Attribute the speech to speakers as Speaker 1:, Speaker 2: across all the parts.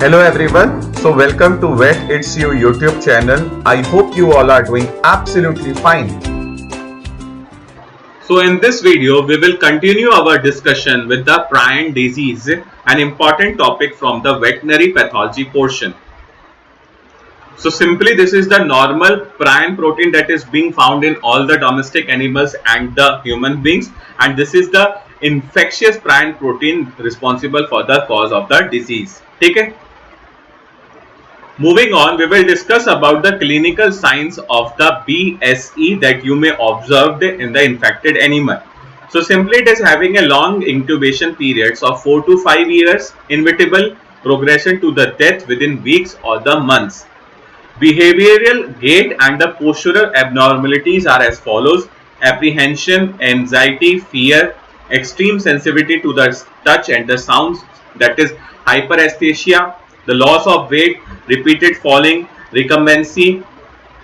Speaker 1: Hello everyone, so welcome to Vet It's You YouTube channel. I hope you all are doing absolutely fine.
Speaker 2: So in this video, we will continue our discussion with the prion disease, an important topic from the veterinary pathology portion. So simply this is the normal prion protein that is being found in all the domestic animals and the human beings, and this is the infectious prion protein responsible for the cause of the disease. Okay? Moving on, we will discuss about the clinical signs of the BSE that you may observe in the infected animal. So simply it is having a long incubation periods of 4 to 5 years, inevitable progression to the death within weeks or the months. Behavioral, gait and the postural abnormalities are as follows: apprehension, anxiety, fear, extreme sensitivity to the touch and the sounds, that is hyperesthesia, the loss of weight, repeated falling, recumbency.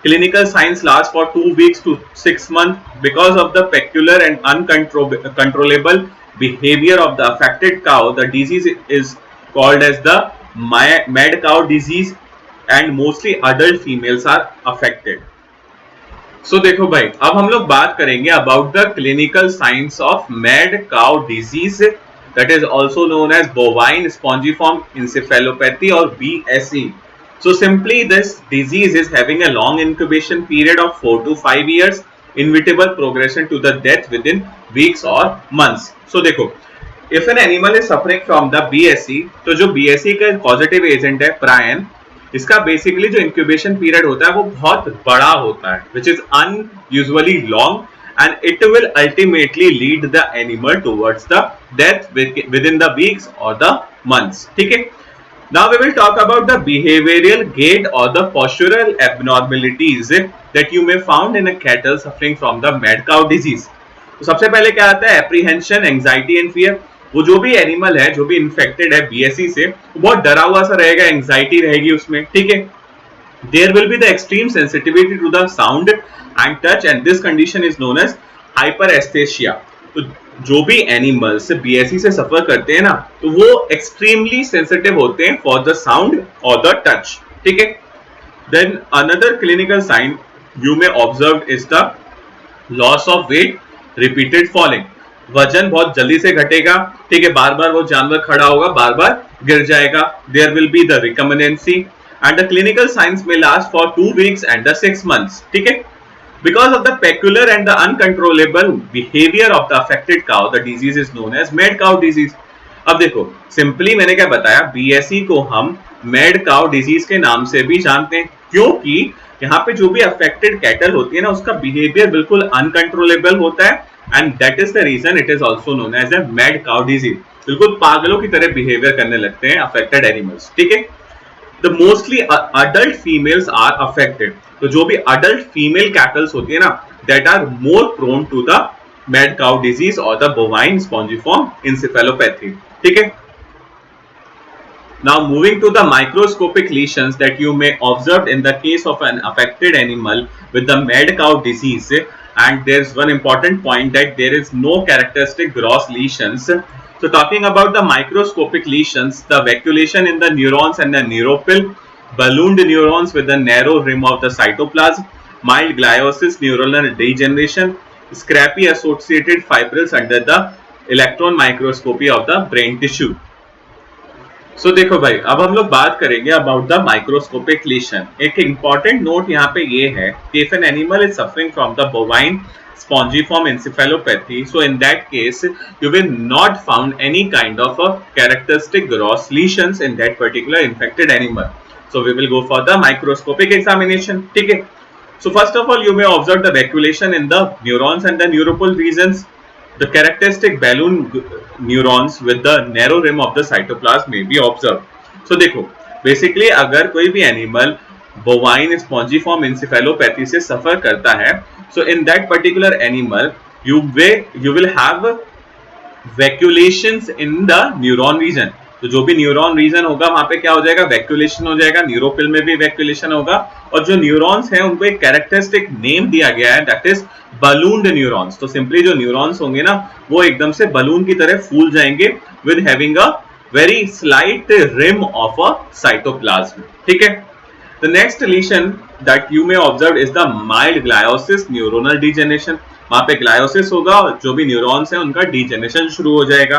Speaker 2: Clinical signs last for 2 weeks to 6 months. Because of the peculiar and uncontrollable behavior of the affected cow, the disease is called as the mad cow disease, and mostly adult females are affected. So देखो भाई, अब हम लोग बात करेंगे about the clinical signs of mad cow disease, that is also known as bovine spongiform encephalopathy or BSE. So simply this disease is having a long incubation period of 4 to 5 years, inevitable progression to the death within weeks or months. So देखो, if an animal is suffering from the BSE, तो जो BSE का causative agent है prion, इसका basically जो incubation period होता है वो बहुत बड़ा होता है, which is unusually long, and it will ultimately lead the animal towards the death within the weeks और द मंथ्स. ठीक है, now we will talk about the behavioural, gait और the postural abnormalities that you may found in a cattle suffering from the mad cow disease. तो सबसे पहले क्या आता है? Apprehension, anxiety and fear. वो जो भी एनिमल है, जो भी इन्फेक्टेड है बीएसई से, वो बहुत डरा हुआ सा रहेगा, एंजाइटी रहेगी उसमें. ठीक है, there will be the extreme sensitivity to the sound and touch, and this condition is known as hyperaesthesia. तो जो भी एनिमल्स बीएसई से सफर करते हैं ना, तो वो एक्सट्रीमली सेंसिटिव होते हैं फॉर द साउंड और द टच. ठीक है, then another clinical sign you may observe is the loss of weight, repeated falling. वजन बहुत जल्दी से घटेगा. ठीक है, बार बार वो जानवर खड़ा होगा, बार बार गिर जाएगा. There will be the recumbency and the clinical signs में last for 2 weeks and the 6 months. ठीक है, because of the peculiar and the uncontrollable behaviour of the affected cow, the disease is known as mad cow disease. अब देखो, simply मैंने क्या बताया, BSE को हम मैड काउ डिजीज के नाम से भी जानते हैं, क्योंकि यहाँ पे जो भी अफेक्टेड कैटल होती है ना, उसका बिहेवियर बिल्कुल अनकंट्रोलेबल होता है, and that is the reason it is also known as a mad cow disease. बिल्कुल पागलों की तरह बिहेवियर करने लगते हैं affected animals. ठीक है, the mostly adult females are affected. तो जो भी adult female cattle होती है ना, that are more prone to the mad cow disease or the bovine spongiform encephalopathy. ठीक है, now moving to the microscopic lesions that you may observe in the case of an affected animal with the mad cow disease. And there's one important point that there is no characteristic gross lesions. So talking about the microscopic lesions, the vacuolation in the neurons and the neuropil, ballooned neurons with the narrow rim of the cytoplasm, mild gliosis, neuronal degeneration, scrappy associated fibrils under the electron microscopy of the brain tissue. So देखो भाई, अब हम लोग बात करेंगे about the microscopic लीशन. एक important note यहाँ पे ये है कि if an animal is suffering from the bovine spongiform encephalopathy, so in that case you will not found any kind of a characteristic gross lesions in that particular infected animal. So we will go for the microscopic examination. ठीक है, so first of all you may observe the vacuolation in the neurons and the neuropil regions. The characteristic balloon neurons with the narrow rim of the cytoplasm may be observed. So देखो, basically अगर कोई भी animal bovine spongiform encephalopathy से सफर करता है, so in that particular animal you will have vacuolations in the neuron region. तो जो भी न्यूरॉन रीजन होगा वहां पे क्या हो जाएगा? वैक्यूलेशन हो जाएगा. न्यूरोपिल में भी वैक्यूलेशन होगा, और जो न्यूरॉन्स हैं उनको एक कैरेक्टरिस्टिक नेम दिया गया है, दैट इज बलून्ड न्यूरॉन्स. तो सिंपली जो न्यूरॉन्स होंगे ना, वो एकदम से बलून की तरह फूल जाएंगे with having a very slight rim of a cytoplasm. ठीक है. The next lesion that you may observe is the mild gliosis neuronal degeneration. वहां पे ग्लायोसिस होगा और जो भी न्यूरॉन्स हैं उनका डीजेनरेशन शुरू हो जाएगा.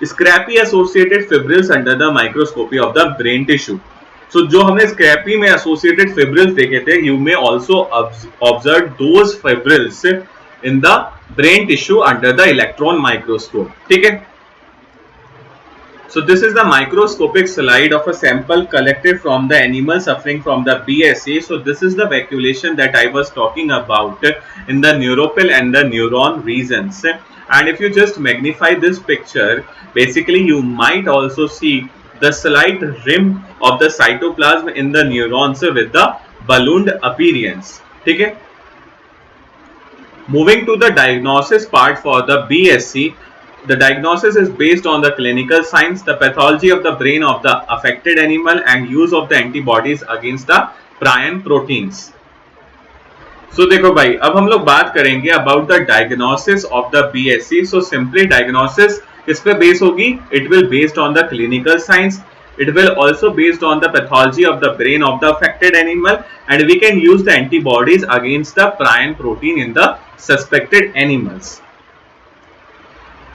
Speaker 2: Scrapie associated fibrils under the microscopy of the brain tissue. So जो हमने स्क्रैपी में एसोसिएटेड फिब्रिल्स देखे थे, you may also observe those fibrils in the brain tissue under the electron microscope. ठीक है. So this is the microscopic slide of a sample collected from the animal suffering from the BSE. So this is the vacuolation that I was talking about in the neuropil and the neuron regions. And if you just magnify this picture, basically you might also see the slight rim of the cytoplasm in the neurons with the ballooned appearance. ठीक है. Moving to the diagnosis part for the BSE. The diagnosis is based on the clinical signs, the pathology of the brain of the affected animal and use of the antibodies against the prion proteins. So देखो भाई, अब हम लोग बात करेंगे about the diagnosis of the BSE. So simply diagnosis किस पे base होगी? It will based on the clinical signs. It will also based on the pathology of the brain of the affected animal, and we can use the antibodies against the prion protein in the suspected animals.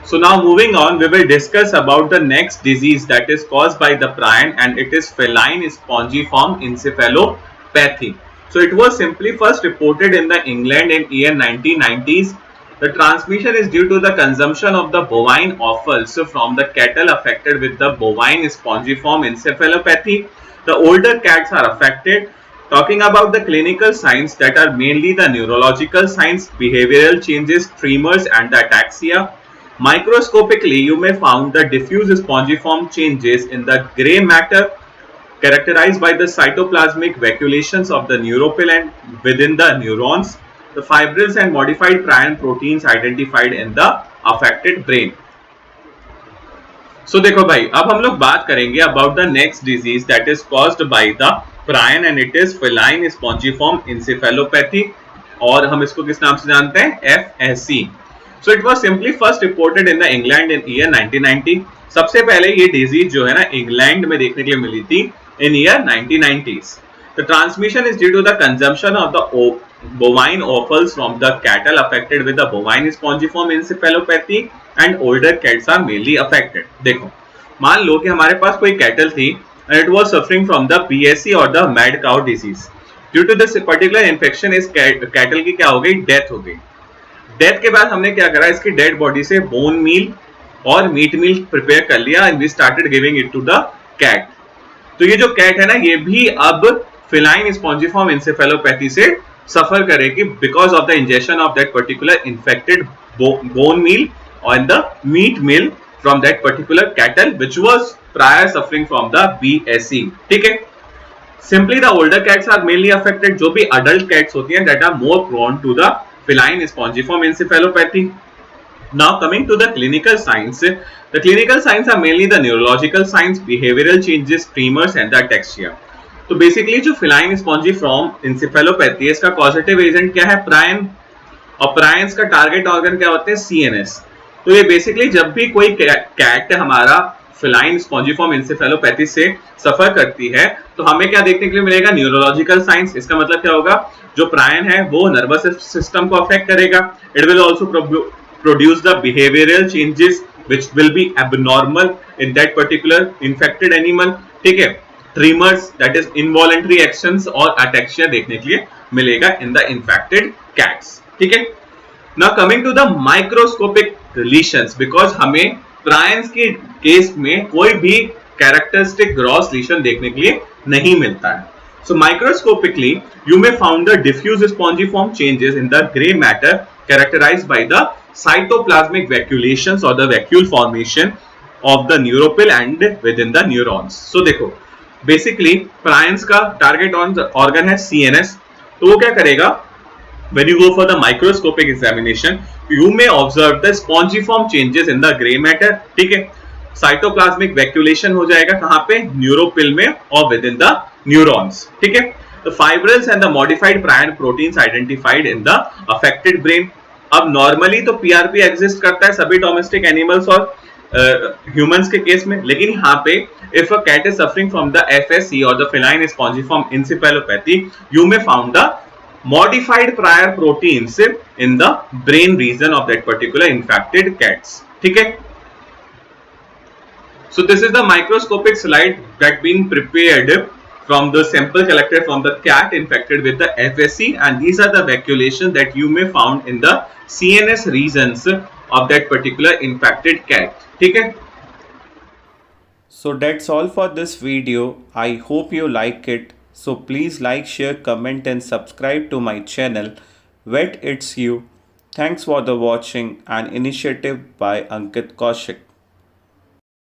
Speaker 2: So now moving on, we will discuss about the next disease that is caused by the prion, and it is feline spongiform encephalopathy. So it was simply first reported in the England in year 1990s. The transmission is due to the consumption of the bovine offals from the cattle affected with the bovine spongiform encephalopathy. The older cats are affected. Talking about the clinical signs, that are mainly the neurological signs, behavioral changes, tremors and the ataxia. Microscopically, you may found the diffuse spongiform changes in the gray matter characterized by the cytoplasmic vacuolations of the neuropil and within the neurons, the fibrils and modified prion proteins identified in the affected brain. So देखो भाई, अब हम लोग बात करेंगे about the next disease that is caused by the prion, and it is feline spongiform encephalopathy, और हम इसको किस नाम से जानते हैं? FSE. So it was simply first reported in the England in year 1990. सबसे पहले ये डिजीज जो है ना इंग्लैंड में देखने के लिए मिली थी in year 1990s. The transmission is due to the consumption of the bovine offals from the cattle affected with the bovine spongiform encephalopathy, and older cats are mainly affected. देखो, मान लो कि हमारे पास कोई कैटल थी and it was suffering from the BSE or the mad cow disease. Due to this particular infection, इस cattle की क्या हो गई? डेथ हो गई. डेथ के बाद हमने क्या करा? इसकी डेड बॉडी से बोन मील और मीट मील प्रिपेयर कर लिया and we started giving it to the cat. तो ये जो कैट है ना, ये भी अब फिलाइन स्पॉन्जिफॉर्म एन्सेफेलोपैथी से सफर करेगी because of the injection of that particular infected bone meal और the meat meal from that particular cattle which was prior suffering from the BSE. ठीक है. Simply the older cats are mainly affected. जो भी adult cats होती हैं that are more prone to the feline spongiform encephalopathy. Now coming to the clinical signs, the clinical signs are mainly the neurological signs, behavioral changes, tremors and the ataxia. तो basically जो feline spongiform encephalopathy है, इसका causative agent क्या है? प्रायन. और prions का target organ क्या होते हैं? CNS. तो ये बेसिकली जब भी कोई कैट हमारा फिलाइन स्पॉन्जिफॉर्म एन्सेफेलोपैथी से सफर करती है तो हमें क्या देखने के लिए मिलेगा? Neurological science. इसका मतलब क्या होगा? जो प्रायन है वो नर्वस सिस्टम को अफेक्ट करेगा. It will also produce the behavioural changes which will be abnormal in that particular infected animal. ठीक है. Tremors that is involuntary actions और अटैक्सिया देखने के लिए मिलेगा इन द इन्फेक्टेड कैट्स. ठीक है. Now coming to the microscopic lesions, because हमें प्रायंस के केस में कोई भी कैरेक्टरिस्टिक ग्रॉस लीशन देखने के लिए नहीं मिलता है. So microscopically, you may found the diffuse spongiform changes in the gray matter characterized by the cytoplasmic vacuolations or the vacuole formation of the neuropil and within the neurons. So देखो, basically prions का target organ है CNS. तो वो क्या करेगा? When you go for the microscopic examination, you may observe the spongiform changes in the gray matter. ठीक है. Cytoplasmic वैक्यूलेशन हो जाएगा कहां पे? न्यूरोपिल में और विद इन द न्यूरॉन्स. ठीक है. The fibrils and the modified prion proteins identified in the affected brain. अब नॉर्मली तो PRP एग्जिस्ट करता है सभी डोमेस्टिक एनिमल्स और ह्यूमंस के केस में, लेकिन यहाँ पे if a cat is suffering from the FSE और the feline spongiform encephalopathy, you may found the modified prior proteins in the brain region of that particular infected cats. ठीक है. So this is the microscopic slide that been prepared from the sample collected from the cat infected with the FSE, and these are the vacuolations that you may found in the CNS regions of that particular infected cat. ठीक है.
Speaker 3: So that's all for this video. I hope you like it. So please like, share, comment and subscribe to my channel Vet It's You. Thanks for the watching, an initiative by Ankit Kaushik.